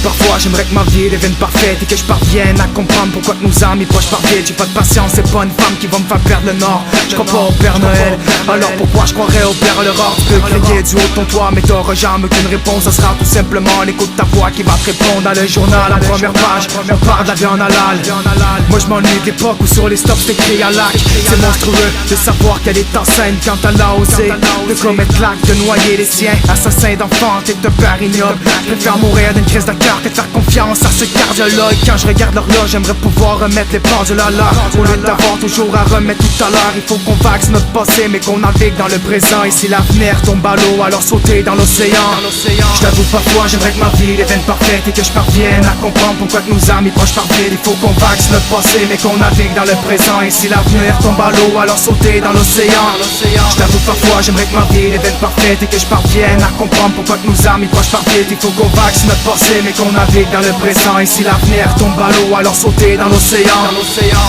parfois j'aimerais que ma vie devienne parfaite et que je parvienne à comprendre pourquoi que nos amis proches partent vite. J'ai pas de patience, c'est pas une femme qui va me faire perdre le nord. Je crois pas au Père Noël, alors pourquoi je croirais au Père L'aurore? Tu peux crier du haut de ton toit mais t'auras jamais qu'une réponse. Ça sera tout simplement l'écoute de ta voix qui va te répondre. Dans le journal, à première page, on parle de la viande halal. Moi je m'ennuie de l'époque où sur les stops c'est écrit à l'acte. C'est monstrueux de savoir qu'elle est enceinte quand elle a osé de commettre l'acte de noyer les siens. Assassin d'enfants, t'es un père ignoble. Je préfère mourir d'une crise de cœur que de faire confiance à ce cardiologue. Quand je regarde l'horloge, j'aimerais pouvoir remettre les pendules à l'heure. Au lieu d'avoir toujours à remettre tout à l'heure, il faut qu'on vaxe notre passé mais qu'on navigue dans le présent. Et si l'avenir tombe à l'eau, alors sauter dans l'océan. Je t'avoue parfois j'aimerais que ma vie devienne parfaite et que je parvienne à comprendre pourquoi que nos amis proches partent vite. Il faut qu'on vaxe notre passé mais qu'on navigue dans le présent. Et si l'avenir tombe à l'eau, alors sauter dans l'océan. Je t'avoue parfois j'aimerais que ma vie devienne parfaite et que je parvienne à comprendre pourquoi que nos amis proches partent vite. Il faut qu'on vaxe notre passé mais qu'on navigue dans le présent. Et si l'avenir tombe à l'eau, alors sauter dans l'océan.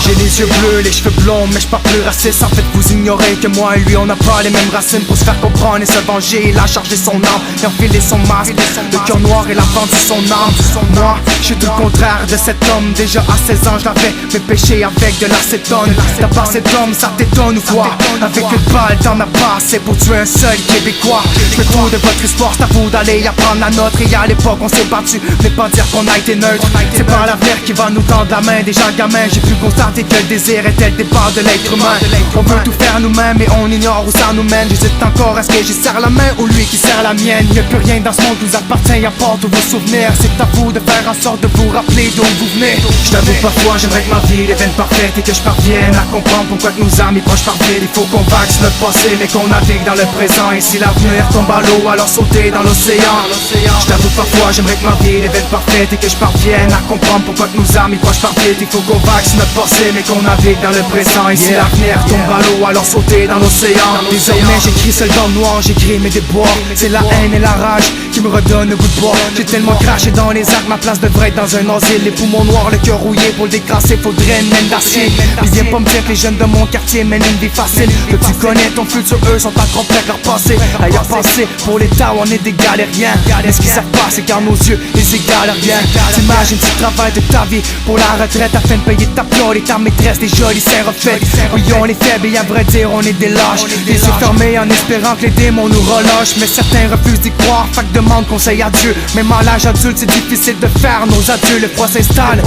J'ai les yeux bleus, les cheveux blonds, mais je parle plus raciste. En fait vous ignorez que moi et lui on n'a pas les mêmes racines. Pour se faire comprendre et se venger, il a chargé son âme et enfilé son masque. Le cœur noir et la vendu son âme. Moi, je suis tout le contraire de cet homme. Déjà à 16 ans je l'avais, mes péchés avec de l'acétone. T'as pas cet homme, ça t'étonne ou quoi? Avec une balle t'en as pas assez pour tuer un seul Québécois. Je me trouve de votre histoire, c'est à vous d'aller apprendre la nôtre. Et à l'époque on s'est battu, mais pas dire qu'on a été neutre. C'est pas l'avenir qui va nous tendre la main. Déjà gamin, j'ai pu constater que le désir était le départ de l'être humain. On veut tout faire nous-mêmes et on ignore où ça nous mène. J'hésite encore, est-ce que j'y serre la main ou lui qui serre la mienne? Y'a plus rien dans ce monde qui vous appartient à part tous vos souvenirs. C'est à vous de faire en sorte de vous rappeler d'où vous venez. Je t'avoue parfois j'aimerais que ma vie devienne parfaite et que je parvienne à comprendre pourquoi que nos amis proches partent vite. Il faut qu'on vaxe notre passé mais qu'on navigue dans le présent. Et si l'avenir tombe à l'eau, alors sauter dans l'océan. Je t'avoue parfois j'aimerais que ma vie devienne parfaite et que je parvienne à comprendre pourquoi que nos amis proches partent vite. Il faut qu'on vaxe notre passé mais qu'on navigue dans le présent. Et si l'avenir tombe à l'eau, alors sauter dans l'océan. Désormais j'écris seul dans le noir, j'écris mes déboires. C'est la haine et la rage qui me redonnent le goût de bois. J'ai tellement craché dans les arcs, ma place devrait être dans un asile. Les poumons noirs, le cœur rouillé, pour le déclasser faudrait une mine d'acier. Puis viens pas me dire que les jeunes de mon quartier mènent une vie facile. Que tu connais ton futur, eux sont encore prêts à leur passé. Ailleurs passer, pour l'État on est des galériens. Mais ce qui savent pas c'est qu'à nos yeux ils égalent rien. T'imagines tu travailles de ta vie pour la retraite afin de payer ta piole et ta maîtresse des jolis seins refaits. Oui on est faibles et à vrai dire on est des lâches. Les yeux fermés en espérant que les démons nous relâchent. Mais certains refusent d'y croire, fait que demandent conseil à Dieu. Même à l'âge adulte c'est difficile de faire nos adieux. Le froid s'installe,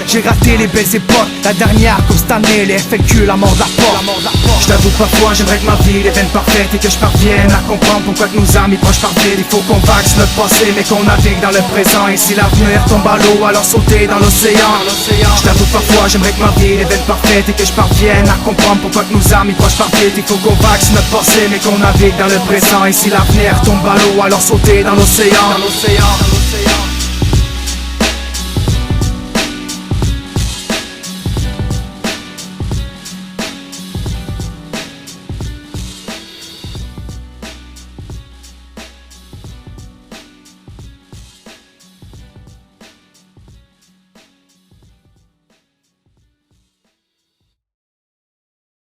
j'ai raté les belles époques. La dernière comme cette année, les FLQ, la mort de la porte. Je t'avoue parfois j'aimerais que ma vie devienne parfaite et que je parvienne à comprendre pourquoi que nos amis proches partent vite. Il faut qu'on vaxe notre passé mais qu'on navigue dans le présent. Et si l'avenir tombe à l'eau, alors sauter dans l'océan. Je t'avoue parfois j'aimerais que ma vie devienne parfaite et que je parvienne à comprendre pourquoi que nos amis proches partent vite. Il faut qu'on vaxe notre passé mais qu'on navigue dans le présent. Et si l'avenir tombe à l'eau, alors sauter dans l'océan.